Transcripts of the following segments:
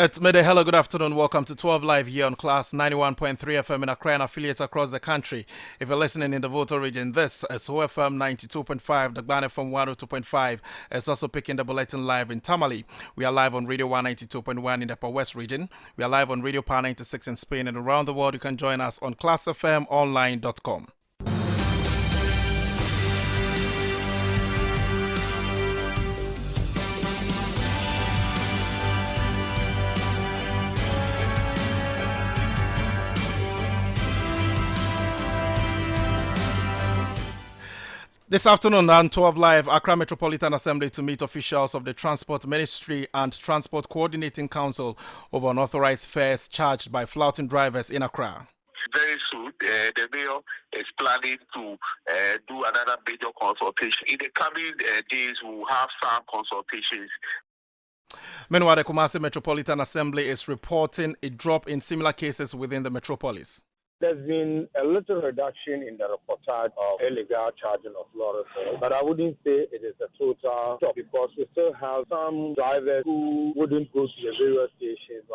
It's midday. Hello, good afternoon. Welcome to 12 Live here on Class 91.3 FM in Accra and affiliates across the country. If you're listening in the Volta region, this is OFM 92.5, the Gban FM 102.5. It's also picking the bulletin live in Tamale. We are live on Radio 192.1 in the Upper West region. We are live on Radio Power 96 in Spain, and around the world you can join us on classfmonline.com. This afternoon on 12 Live, Accra Metropolitan Assembly to meet officials of the Transport Ministry and Transport Coordinating Council over unauthorized fares charged by flouting drivers in Accra. Very soon, the mayor is planning to do another major consultation. In the coming days, we will have some consultations. Meanwhile, the Kumasi Metropolitan Assembly is reporting a drop in similar cases within the metropolis. There's been a little reduction in the reportage of illegal charging of lorry fares, but I wouldn't say it is a total stop because we still have some drivers who wouldn't go to the various stations.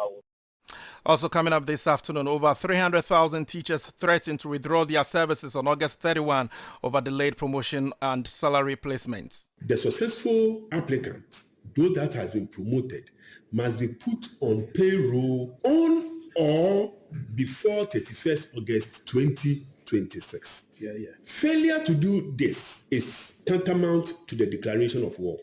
Also coming up this afternoon, over 300,000 teachers threatened to withdraw their services on August 31 over delayed promotion and salary placements. The successful applicant, though that has been promoted, must be put on payroll on or before 31st August 2026. Failure to do this is tantamount to the declaration of war.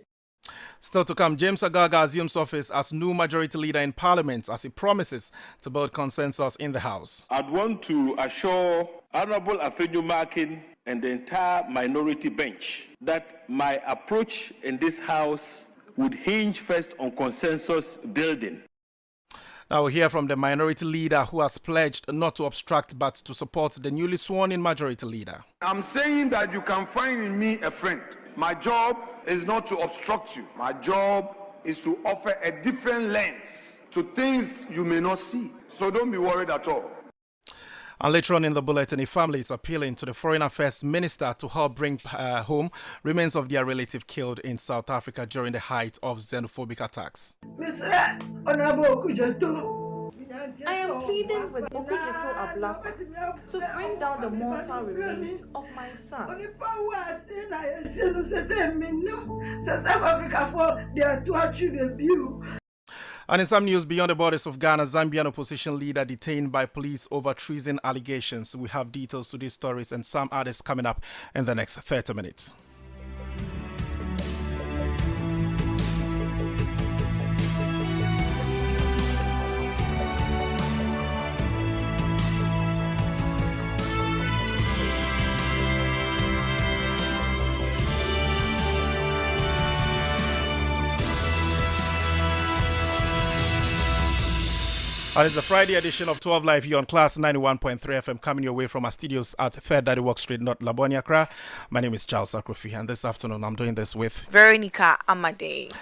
Still to come, James Agaga assumes office as new majority leader in Parliament as he promises to build consensus in the House. I'd want to assure Honorable Afenyo Markin and the entire minority bench that my approach in this House would hinge first on consensus building. Now we'll hear from the minority leader who has pledged not to obstruct but to support the newly sworn-in majority leader. I'm saying that you can find in me a friend. My job is not to obstruct you. My job is to offer a different lens to things you may not see. So don't be worried at all. And later on in the bulletin, a family is appealing to the Foreign Affairs Minister to help bring home remains of their relative killed in South Africa during the height of xenophobic attacks. I am pleading with Okujeto Ablakwa to bring down the mortal remains of my son. And in some news beyond the borders of Ghana, Zambian opposition leader detained by police over treason allegations. We have details to these stories and some others coming up in the next 30 minutes. And it's a Friday edition of 12 Live here on Class 91.3 FM, coming your way from our studios at 3rd Daddy Walk Street, North Labonia, Accra. My name is Charles Akrofi, and this afternoon I'm doing this with Veronica Amade.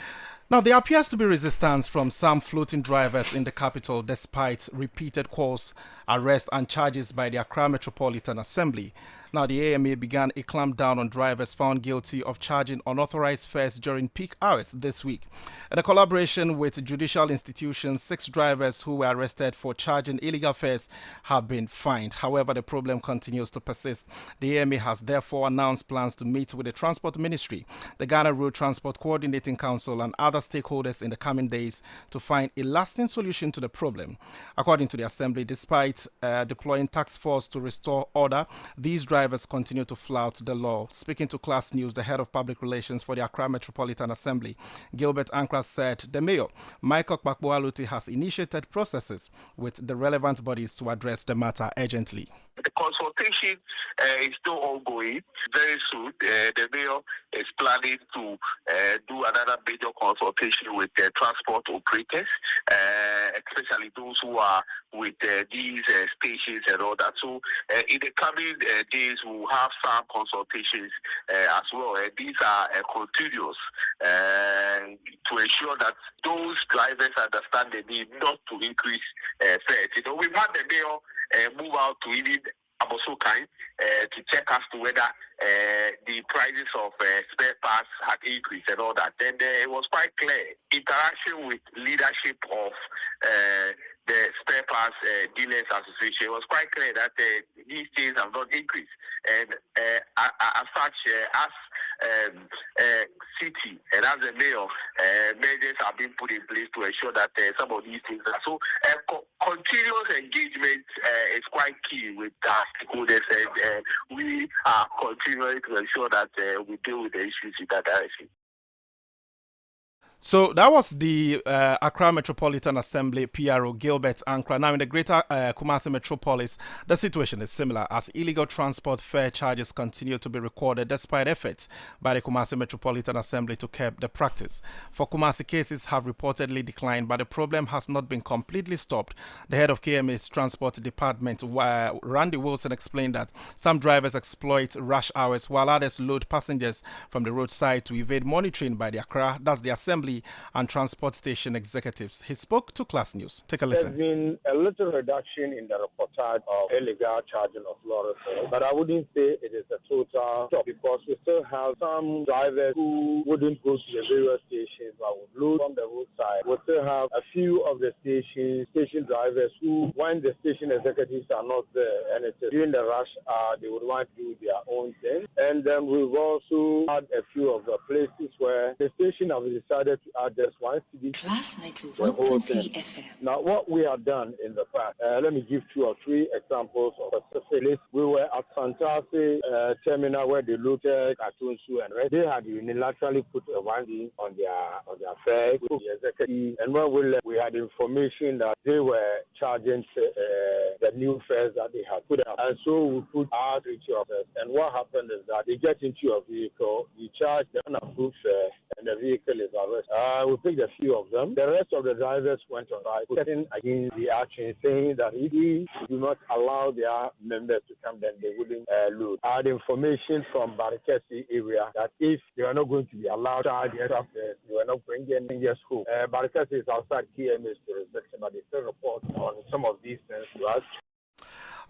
Now, there appears to be resistance from some floating drivers in the capital despite repeated calls, arrests and charges by the Accra Metropolitan Assembly. Now, the AMA began a clampdown on drivers found guilty of charging unauthorized fares during peak hours this week. In a collaboration with judicial institutions, 6 drivers who were arrested for charging illegal fares have been fined. However, the problem continues to persist. The AMA has therefore announced plans to meet with the Transport Ministry, the Ghana Road Transport Coordinating Council and other stakeholders in the coming days to find a lasting solution to the problem. According to the Assembly, despite deploying task force to restore order, these drivers continue to flout the law. Speaking to Class News, the head of public relations for the Accra Metropolitan Assembly, Gilbert Ankra, said the mayor, Michael Kpakboaluti, has initiated processes with the relevant bodies to address the matter urgently. The consultation is still ongoing. Very soon, the mayor is planning to do another major consultation with the transport operators, especially those who are with these stations and all that. So in the coming days, we'll have some consultations as well. These are continuous to ensure that those drivers understand the need not to increase fares. You know, we've had the mayor move out to even I'm also kind to check as to whether the prices of spare parts had increased and all that. Then it was quite clear. Interaction with leadership of the spare parts dealers association was quite clear that these things have not increased. And as such, as city and as a mayor, measures have been put in place to ensure that some of these things are. So continuous engagement is quite key with our stakeholders, and we are continuing to ensure that we deal with the issues in that direction. So that was the Accra Metropolitan Assembly PRO Gilbert Ankra. Now in the greater Kumasi metropolis, the situation is similar as illegal transport fare charges continue to be recorded despite efforts by the Kumasi Metropolitan Assembly to curb the practice. For Kumasi, cases have reportedly declined, but the problem has not been completely stopped. The head of KMA's transport department, Randy Wilson, explained that some drivers exploit rush hours while others load passengers from the roadside to evade monitoring by the Accra, that's the Assembly and transport station executives. He spoke to Class News. Take a listen. There's been a little reduction in the reportage of illegal charging of lorry fares, but I wouldn't say it is a total stop because we still have some drivers who wouldn't go to the various stations but would load on the roadside. We still have a few of the station drivers who, when the station executives are not there and it's during the rush hour, they would want to do their own thing. And then we've also had a few of the places where the station have decided to add just one city. Class 91.3 FM. Now, what we have done in the past, let me give 2 or 3 examples of specifics. We were at Fantasi terminal where they looted Atunsu and Red. They had unilaterally put a warning on their fare, and when we left, we had information that they were charging the new fares that they had put up. And so we put our security officers. And what happened is that they get into a vehicle, you charge the unapproved fare, and the vehicle is arrested. We picked a few of them. The rest of the drivers went on strike, setting against the action, saying that if we do not allow their members to come, then they wouldn't load. I had information from Barikesi area that if they are not going to be allowed to charge extra fares, they were not bringing anything home. Barikesi is outside KMA's jurisdiction, but they still report on some of these things to us.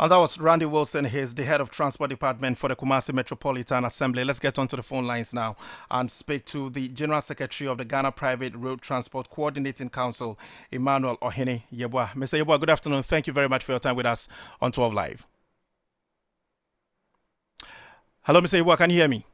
And that was Randy Wilson. He's the head of transport department for the Kumasi Metropolitan Assembly. Let's get onto the phone lines now and speak to the General Secretary of the Ghana Private Road Transport Coordinating Council, Emmanuel Ohene Yeboah. Mr. Yeboah, good afternoon. Thank you very much for your time with us on 12 Live. Hello, Mr. Yeboah, can you hear me?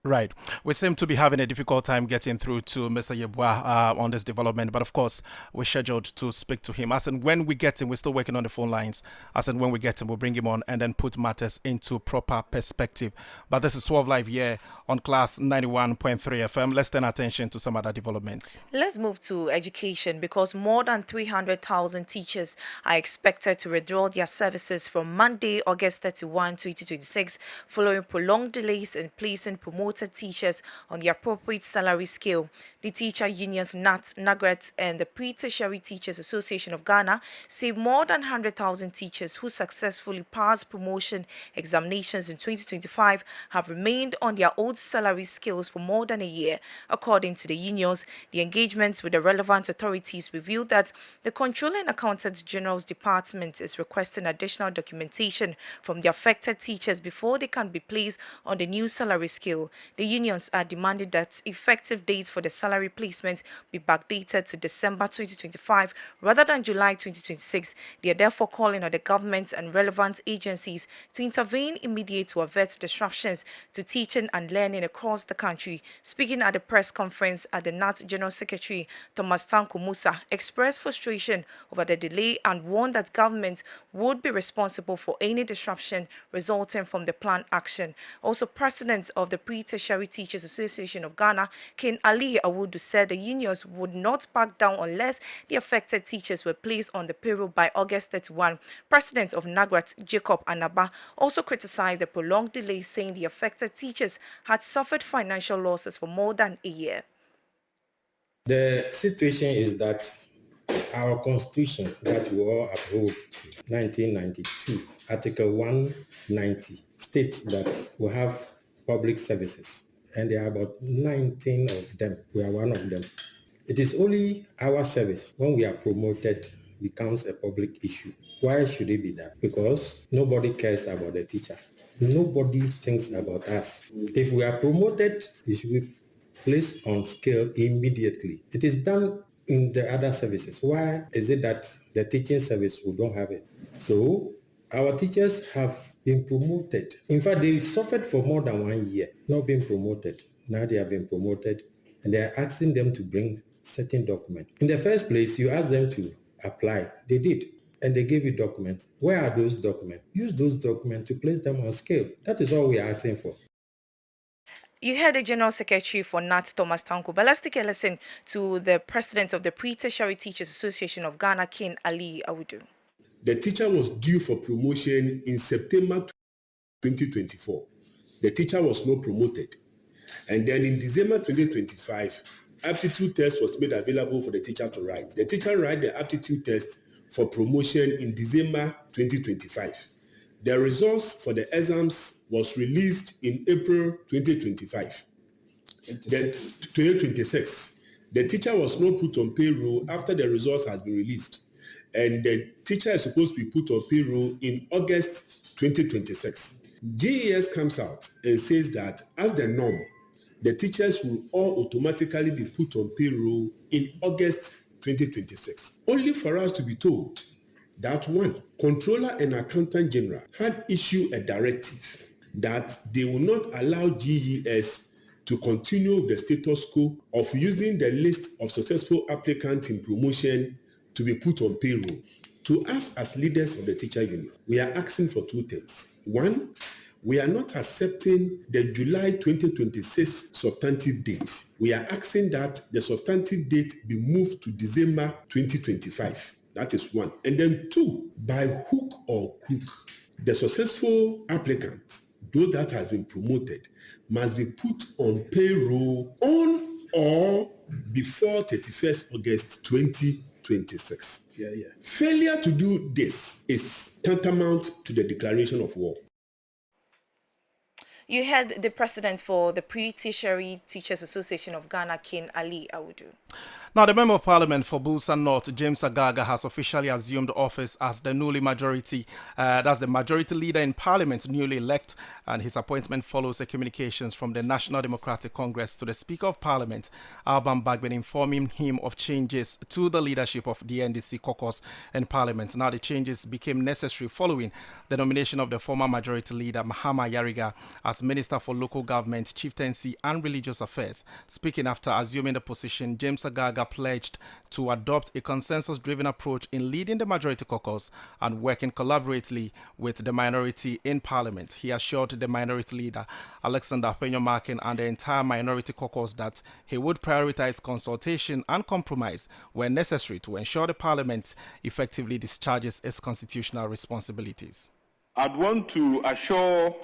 Right. We seem to be having a difficult time getting through to Mr. Yeboah on this development, but of course, we're scheduled to speak to him. As and when we get him, we're still working on the phone lines. As and when we get him, we'll bring him on and then put matters into proper perspective. But this is 12 Live here on Class 91.3 FM. Let's turn attention to some other developments. Let's move to education because more than 300,000 teachers are expected to withdraw their services from Monday, August 31, 2026, following prolonged delays in placing promoted teachers on the appropriate salary scale. The teacher unions NAT, NAGRET, and the Pre-Tertiary Teachers Association of Ghana say more than 100,000 teachers who successfully passed promotion examinations in 2025 have remained on their old salary scales for more than a year. According to the unions, the engagements with the relevant authorities revealed that the Controller and Accountant General's Department is requesting additional documentation from the affected teachers before they can be placed on the new salary scale. The unions are demanding that effective dates for the salary placement be backdated to December 2025 rather than July 2026. They are therefore calling on the government and relevant agencies to intervene immediately to avert disruptions to teaching and learning across the country. Speaking at the press conference at the NAT General Secretary Thomas Tanko Musa expressed frustration over the delay and warned that government would be responsible for any disruption resulting from the planned action. Also, President of the Pre-Tertiary Teachers Association of Ghana, Ken Ali Awudu, said the unions would not back down unless the affected teachers were placed on the payroll by August 31. President of NAGRAT, Jacob Anaba, also criticized the prolonged delay, saying the affected teachers had suffered financial losses for more than a year. The situation is that our constitution that we all uphold, 1992, Article 190, states that we have public services, and there are about 19 of them. We are one of them. It is only our service when we are promoted becomes a public issue. Why should it be that? Because nobody cares about the teacher. Nobody thinks about us. If we are promoted, it should be placed on scale immediately. It is done in the other services. Why is it that the teaching service we don't have it? So our teachers have been promoted. In fact, they suffered for more than 1 year, not being promoted. Now they have been promoted, and they are asking them to bring certain documents. In the first place, you asked them to apply. They did. And they gave you documents. Where are those documents? Use those documents to place them on scale. That is all we are asking for. You heard the General Secretary for NAT, Thomas Tanko, but let's take a listen to the President of the Pre-Tertiary Teachers Association of Ghana, King Ali Awudu. The teacher was due for promotion in September 2024. The teacher was not promoted. And then in December 2025, aptitude test was made available for the teacher to write. The teacher wrote the aptitude test for promotion in December 2025. The results for the exams was released in April 2025. 2026. The teacher was not put on payroll after the results has been released. And the teacher is supposed to be put on payroll in August 2026. GES comes out and says that as the norm, the teachers will all automatically be put on payroll in August 2026. Only for us to be told that one, Controller and Accountant General had issued a directive that they will not allow GES to continue the status quo of using the list of successful applicants in promotion to be put on payroll. To us as leaders of the teacher unit, we are asking for two things. One, we are not accepting the July 2026 substantive date. We are asking that the substantive date be moved to December 2025. That is one. And then two, by hook or crook, the successful applicant, those that has been promoted, must be put on payroll on or before 31st August 2026. Failure to do this is tantamount to the declaration of war. You heard the president for the Pre-Tertiary Teachers Association of Ghana, King Ali Awudu. Now, the Member of Parliament for Busa North, James Agaga, has officially assumed office as the newly majority, that's the majority leader in Parliament, newly elect, and his appointment follows the communications from the National Democratic Congress to the Speaker of Parliament, Alban Bagbin, informing him of changes to the leadership of the NDC caucus in Parliament. Now, the changes became necessary following the nomination of the former majority leader, Mahama Yariga, as Minister for Local Government, Chieftaincy and Religious Affairs. Speaking after assuming the position, James Agaga pledged to adopt a consensus-driven approach in leading the majority caucus and working collaboratively with the minority in Parliament. He assured the minority leader, Alexander Penyomakin, and the entire minority caucus that he would prioritize consultation and compromise when necessary to ensure the Parliament effectively discharges its constitutional responsibilities. I'd want to assure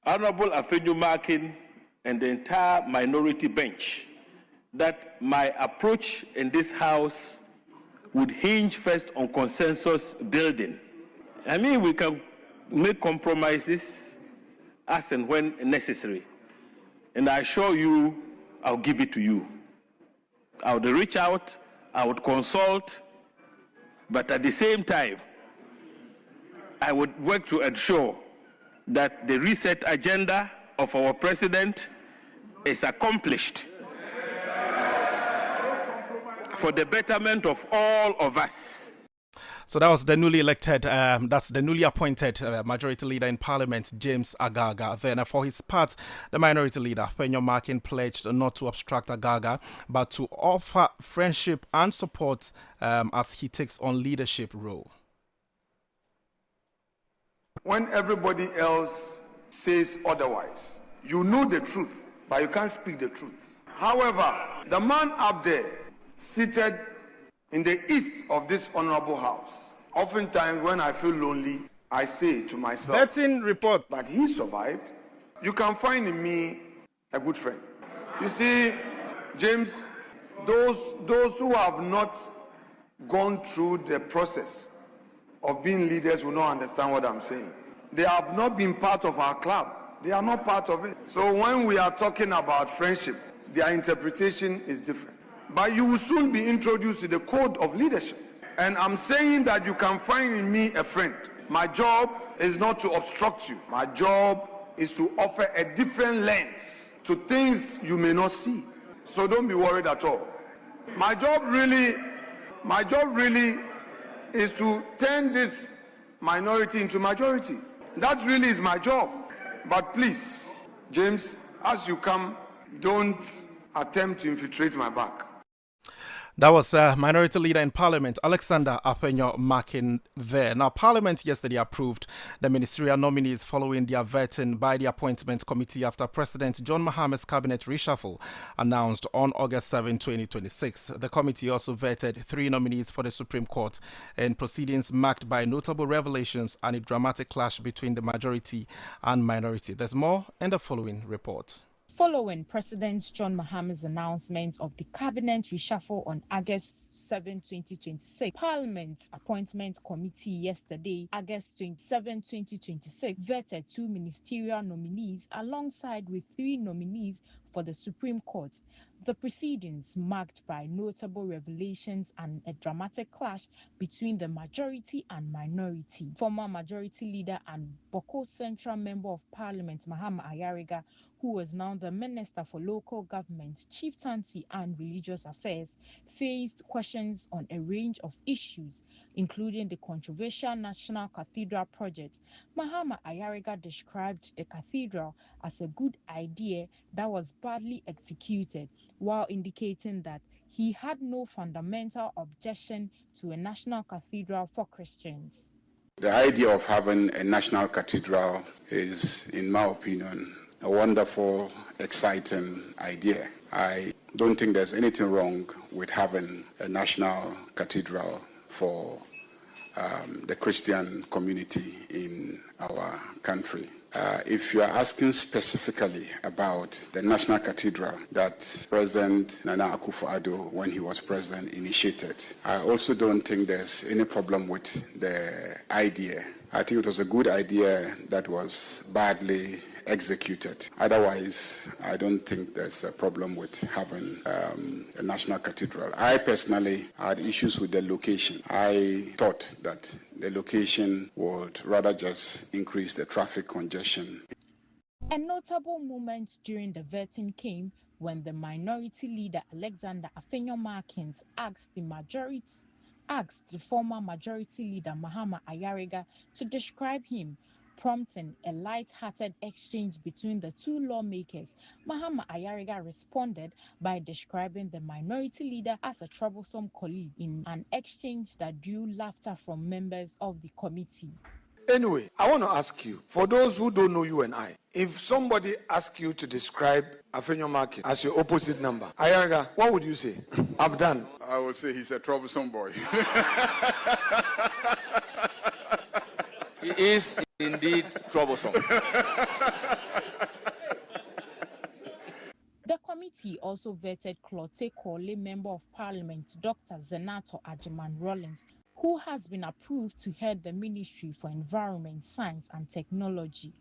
Honorable Penyomakin and the entire minority bench that my approach in this House would hinge first on consensus building. I mean, we can make compromises as and when necessary. And I assure you, I'll give it to you. I would reach out, I would consult, but at the same time, I would work to ensure that the reset agenda of our president is accomplished for the betterment of all of us. So that was the newly elected, that's the newly appointed majority leader in Parliament, James Agaga. Then for his part, the minority leader, Penyomakin, pledged not to obstruct Agaga, but to offer friendship and support as he takes on leadership role. When everybody else says otherwise, you know the truth, but you can't speak the truth. However, the man up there, seated in the east of this honorable house, oftentimes when I feel lonely, I say to myself, Betting report. But he survived. You can find in me a good friend. You see, James, those who have not gone through the process of being leaders will not understand what I'm saying. They have not been part of our club. They are not part of it. So when we are talking about friendship, their interpretation is different. But you will soon be introduced to the code of leadership. And I'm saying that you can find in me a friend. My job is not to obstruct you. My job is to offer a different lens to things you may not see. So don't be worried at all. My job really is to turn this minority into majority. That really is my job. But please, James, as you come, don't attempt to infiltrate my back. That was Minority Leader in Parliament, Alexander Apenyo-Markin there. Now, Parliament yesterday approved the ministerial nominees following their vetting by the Appointment Committee after President John Mahama's cabinet reshuffle announced on August 7, 2026. The committee also vetted 3 nominees for the Supreme Court in proceedings marked by notable revelations and a dramatic clash between the majority and minority. There's more in the following report. Following President John Mahama's announcement of the cabinet reshuffle on August 7, 2026, Parliament's Appointment Committee yesterday, August 27, 2026, vetted 2 ministerial nominees alongside with 3 nominees for the Supreme Court. The proceedings marked by notable revelations and a dramatic clash between the majority and minority. Former Majority Leader and Boko Central Member of Parliament Mahama Ayariga, who was now the Minister for Local Government, Chieftaincy and Religious Affairs, faced questions on a range of issues, including the controversial National Cathedral project. Mahama Ayariga described the cathedral as a good idea that was badly executed, while indicating that he had no fundamental objection to a national cathedral for Christians. The idea of having a national cathedral is, in my opinion, a wonderful, exciting idea. I don't think there's anything wrong with having a national cathedral for the Christian community in our country. If you are asking specifically about the National Cathedral that President Nana Akufo-Addo, when he was president, initiated, I also don't think there's any problem with the idea. I think it was a good idea that was badly executed. Otherwise, I don't think there's a problem with having a national cathedral. I personally had issues with the location. I thought that the location would rather just increase the traffic congestion. A notable moment during the vetting came when the Minority Leader Alexander Apenyo-Markin asked the former Majority Leader Mahama Ayariga to describe him, prompting a light-hearted exchange between the 2 lawmakers. Mahama Ayariga responded by describing the Minority Leader as a troublesome colleague in an exchange that drew laughter from members of the committee. Anyway, I want to ask you, for those who don't know you and I, if somebody asks you to describe Apenyo-Markin as your opposite number, Ayariga, what would you say? I'm done. I would say he's a troublesome boy. He is indeed troublesome. The committee also vetted Clote Kole, Member of Parliament, Dr. Zenato Ajiman-Rawlings, who has been approved to head the Ministry for Environment, Science and Technology.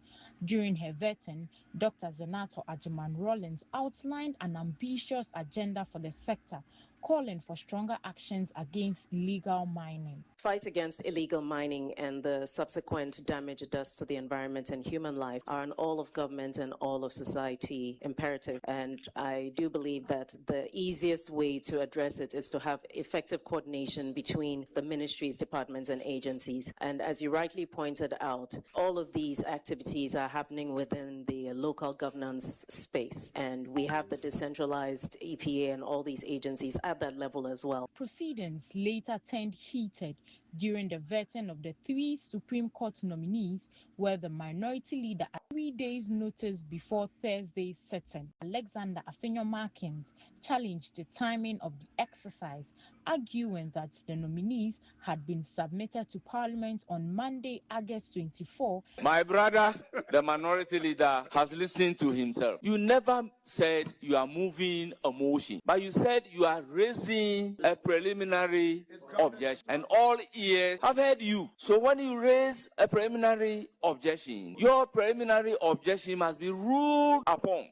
During her vetting, Dr. Zenato Ajiman-Rawlings outlined an ambitious agenda for the sector, calling for stronger actions against illegal mining. Fight against illegal mining and the subsequent damage it does to the environment and human life are an all of government and all of society imperative. And I do believe that the easiest way to address it is to have effective coordination between the ministries, departments, and agencies. And as you rightly pointed out, all of these activities are happening within the local governance space. And we have the decentralized EPA and all these agencies at that level as well. Proceedings later turned heated during the vetting of the 3 Supreme Court nominees, where the Minority Leader at 3 days' notice before Thursday's sitting, Alexander Apenyo-Markin, challenged the timing of the exercise, arguing that the nominees had been submitted to Parliament on Monday, August 24. My brother, the Minority Leader, has listened to himself. You never said you are moving a motion, but you said you are raising a preliminary objection. And all ears have heard you. So when you raise a preliminary objection, your preliminary objection must be ruled upon.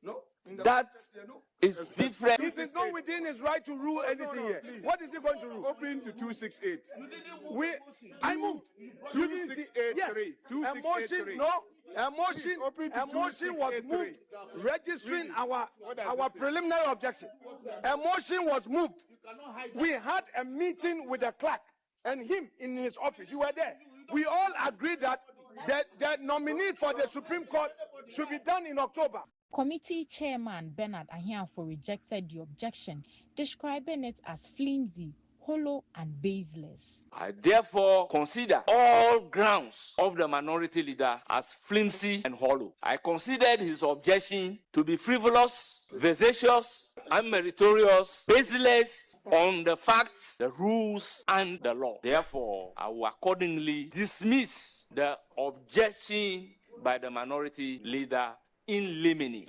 No. That It's different. This is not within his right to rule anything here. Please. What is he going to rule? Open to 268. I moved. You didn't see. Yes. 2683. A motion was moved, registering our preliminary objection. A motion was moved. We had a meeting with the clerk and him in his office. You were there. We all agreed that the nominee for the Supreme Court should be done in October. Committee Chairman Bernard Ahianfo rejected the objection, describing it as flimsy, hollow, and baseless. I therefore consider all grounds of the minority leader as flimsy and hollow. I considered his objection to be frivolous, vexatious, unmeritorious, baseless on the facts, the rules, and the law. Therefore, I will accordingly dismiss the objection by the minority leader in limine.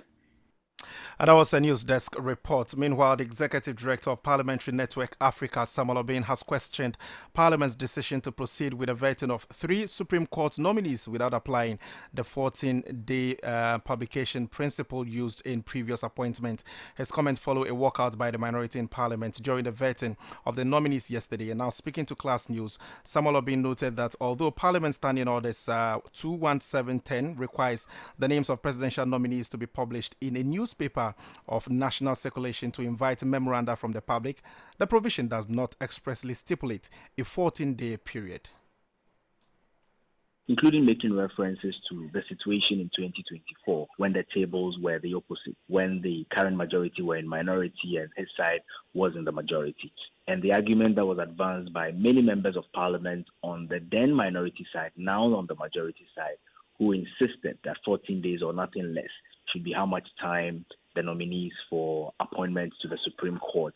And that was a news desk report. Meanwhile, the Executive Director of Parliamentary Network Africa, Samuel Obin, has questioned Parliament's decision to proceed with a vetting of 3 Supreme Court nominees without applying the 14-day publication principle used in previous appointment. His comment followed a walkout by the minority in Parliament during the vetting of the nominees yesterday. And now speaking to Class News, Samuel Obin noted that although Parliament Standing Orders 21710 requires the names of presidential nominees to be published in a newspaper of national circulation to invite memoranda from the public, the provision does not expressly stipulate a 14-day period. Including making references to the situation in 2024 when the tables were the opposite, when the current majority were in minority and his side was in the majority. And the argument that was advanced by many members of parliament on the then minority side, now on the majority side, who insisted that 14 days or nothing less should be how much time the nominees for appointments to the Supreme Court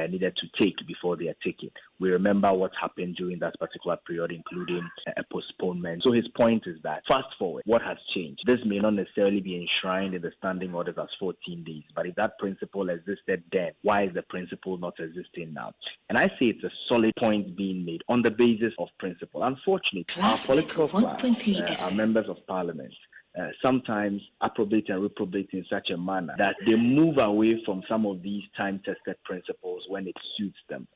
needed to take before they are taken. We remember what happened during that particular period, including a postponement. So his point is that, fast forward, what has changed? This may not necessarily be enshrined in the standing orders as 14 days, but if that principle existed then, why is the principle not existing now? And I say it's a solid point being made on the basis of principle. Unfortunately, our political class, our members of parliament, sometimes approbate and reprobate in such a manner that they move away from some of these time-tested principles when it suits them.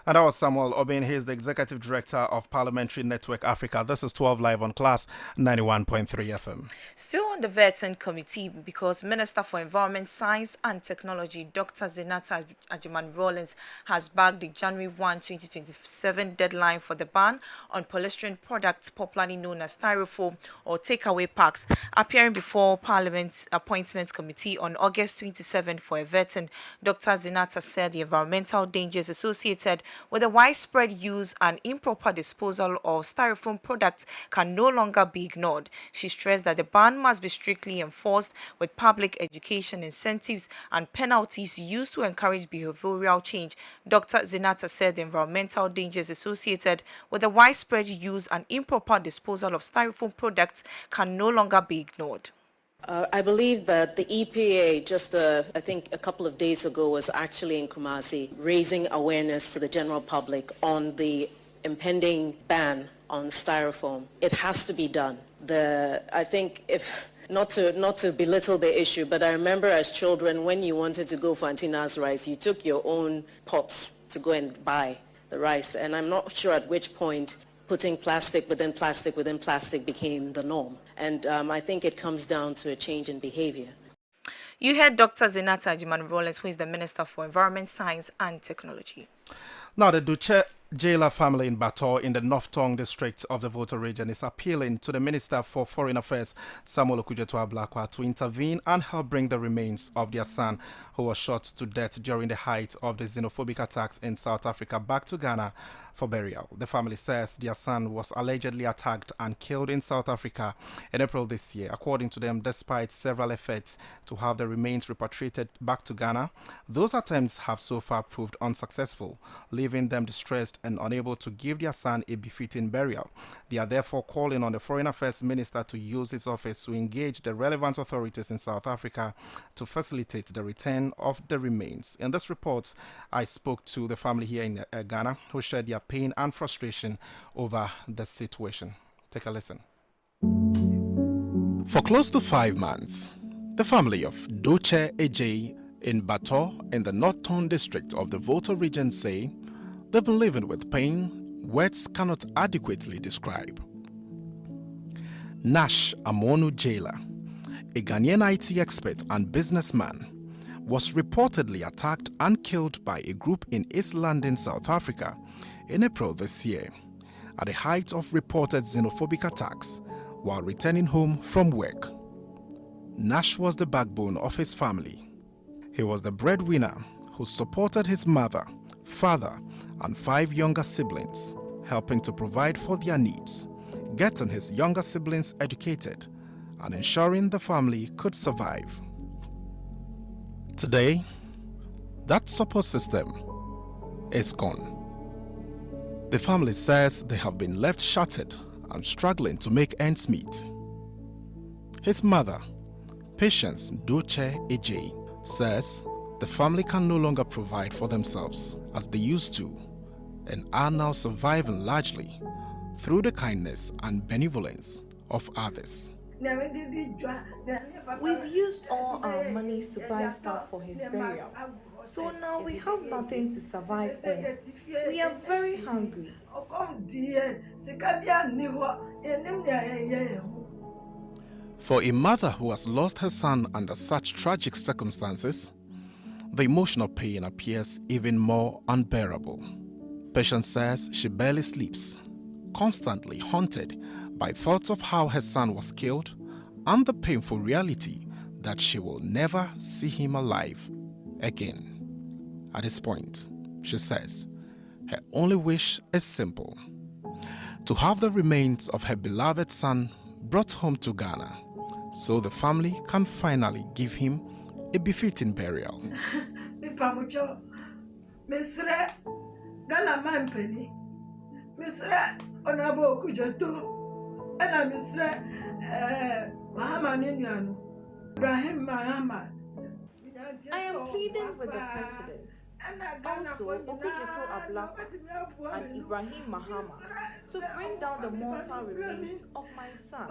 And that was Samuel Obin. He is the Executive Director of Parliamentary Network Africa. This is 12 Live on Class 91.3 FM. Still on the vetting committee, because Minister for Environment, Science and Technology, Dr. Zenata Ajman-Rawlings, has backed the January 1, 2027 deadline for the ban on polystyrene products, popularly known as styrofoam or takeaway packs, appearing before Parliament's Appointments Committee on August 27 for a vetting. Dr. Zenata said the environmental dangers associated with the widespread use and improper disposal of styrofoam products can no longer be ignored. She stressed that the ban must be strictly enforced, with public education incentives and penalties used to encourage behavioral change. Dr. Zenata said the environmental dangers associated with the widespread use and improper disposal of styrofoam products can no longer be ignored. I believe that the EPA just, I think a couple of days ago, was actually in Kumasi raising awareness to the general public on the impending ban on styrofoam. It has to be done. I think if not to belittle the issue, but I remember as children when you wanted to go for Antina's rice, you took your own pots to go and buy the rice, and I'm not sure at which point putting plastic within plastic within plastic became the norm. And I think it comes down to a change in behavior. You heard Dr. Zenata Ajman-Rawlings, who is the Minister for Environment, Science and Technology. Now, the Duche jailer family in Bator in the North Tong district of the Volta region is appealing to the Minister for Foreign Affairs, Samuel Okudzeto-Ablakwa, to intervene and help bring the remains of their son, who was shot to death during the height of the xenophobic attacks in South Africa, back to Ghana for burial. The family says their son was allegedly attacked and killed in South Africa in April this year. According to them, despite several efforts to have the remains repatriated back to Ghana, those attempts have so far proved unsuccessful, leaving them distressed and unable to give their son a befitting burial. They are therefore calling on the Foreign Affairs Minister to use his office to engage the relevant authorities in South Africa to facilitate the return of the remains. In this report, I spoke to the family here in Ghana, who shared their pain and frustration over the situation. Take a listen. For close to 5 months, the family of Doche Ejei in Bato, in the northern district of the Volta region, say they've been living with pain words cannot adequately describe. Nash Amonu Jailer, a Ghanaian IT expert and businessman, was reportedly attacked and killed by a group in East London, South Africa in April this year, at the height of reported xenophobic attacks while returning home from work. Nash was the backbone of his family. He was the breadwinner who supported his mother, father, and 5 younger siblings, helping to provide for their needs, getting his younger siblings educated, and ensuring the family could survive. Today, that support system is gone. The family says they have been left shattered and struggling to make ends meet. His mother, Patience Doche Ej, says the family can no longer provide for themselves as they used to and are now surviving largely through the kindness and benevolence of others. We've used all our monies to buy stuff for his burial, so now we have nothing to survive on. We are very hungry. For a mother who has lost her son under such tragic circumstances, the emotional pain appears even more unbearable. Patience says she barely sleeps, constantly haunted by thoughts of how her son was killed and the painful reality that she will never see him alive again. At this point, she says, her only wish is simple: to have the remains of her beloved son brought home to Ghana so the family can finally give him a befitting burial. I am pleading with the president, also Okujeto Ablakwa and Ibrahim Mahama, to bring down the mortal remains of my son.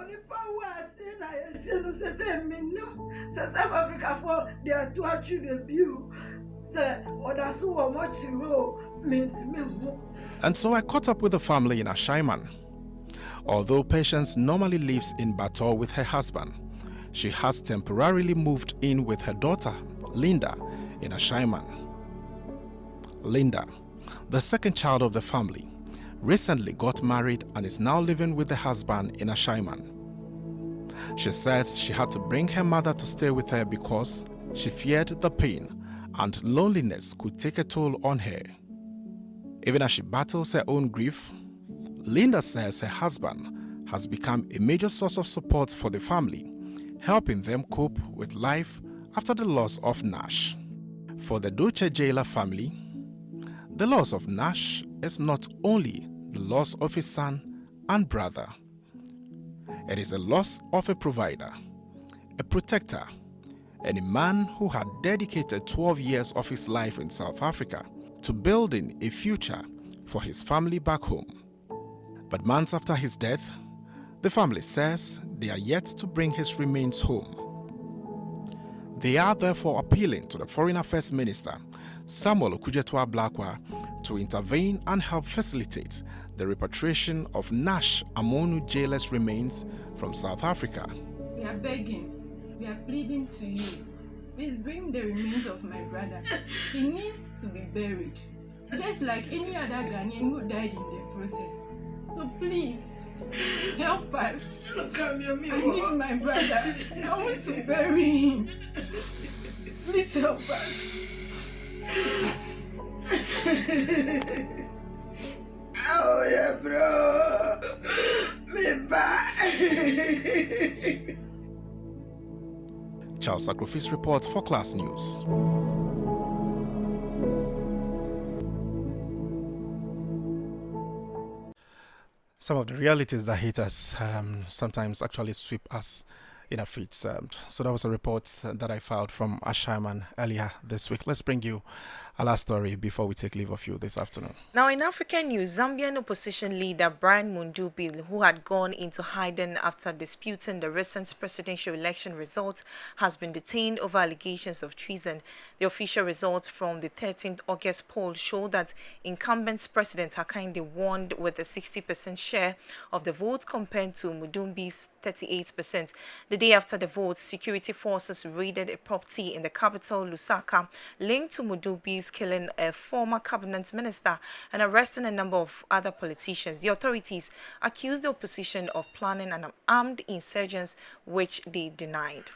And so I caught up with the family in Ashaiman. Although Patience normally lives in Bato with her husband, she has temporarily moved in with her daughter, Linda, in Ashaiman. Linda, the second child of the family, recently got married and is now living with the husband in Ashaiman. She says she had to bring her mother to stay with her because she feared the pain and loneliness could take a toll on her. Even as she battles her own grief, Linda says her husband has become a major source of support for the family, helping them cope with life after the loss of Nash. For the Doche Jailer family, the loss of Nash is not only the loss of his son and brother. It is a loss of a provider, a protector, and a man who had dedicated 12 years of his life in South Africa to building a future for his family back home. But months after his death, the family says they are yet to bring his remains home. They are therefore appealing to the Foreign Affairs Minister, Samuel Okujeto Ablakwa, to intervene and help facilitate the repatriation of Nash Amonu Jailer's remains from South Africa. We are begging, we are pleading to you. Please bring the remains of my brother. He needs to be buried, just like any other Ghanaian who died in the process. So please, help us. I need my brother. I want to bury him. Please help us. Oh yeah, bro. Me back. Charles Akrofi's report for Class News. Some of the realities that hit us sometimes actually sweep us in a fit. So that was a report that I filed from Ashaiman earlier this week. Let's bring you a last story before we take leave of you this afternoon. Now, in African news, Zambian opposition leader Brian Mundubi, who had gone into hiding after disputing the recent presidential election results, has been detained over allegations of treason. The official results from the 13th August poll show that incumbent President Hakainde won with a 60% share of the votes compared to Mudumbi's 38%. The day after the votes, security forces raided a property in the capital, Lusaka, linked to Mudumbi's killing a former cabinet minister and arresting a number of other politicians. The authorities accused the opposition of planning an armed insurgence, which they denied.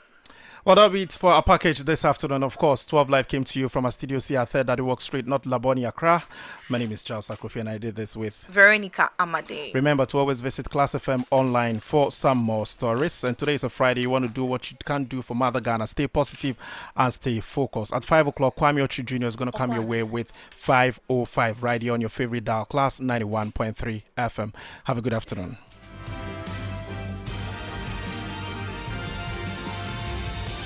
Well, that'll be it for our package this afternoon. Of course, 12 Live came to you from our studio here at 3rd Daddy Walk Street, not Laboni, Accra. My name is Charles Akrofi, and I did this with Veronica Amade. Remember to always visit Class FM online for some more stories. And today is a Friday. You want to do what you can do for Mother Ghana. Stay positive and stay focused. At 5 o'clock, Kwame Ochi Jr. is going to come your way with 5:05 right here on your favorite dial, Class 91.3 FM. Have a good afternoon.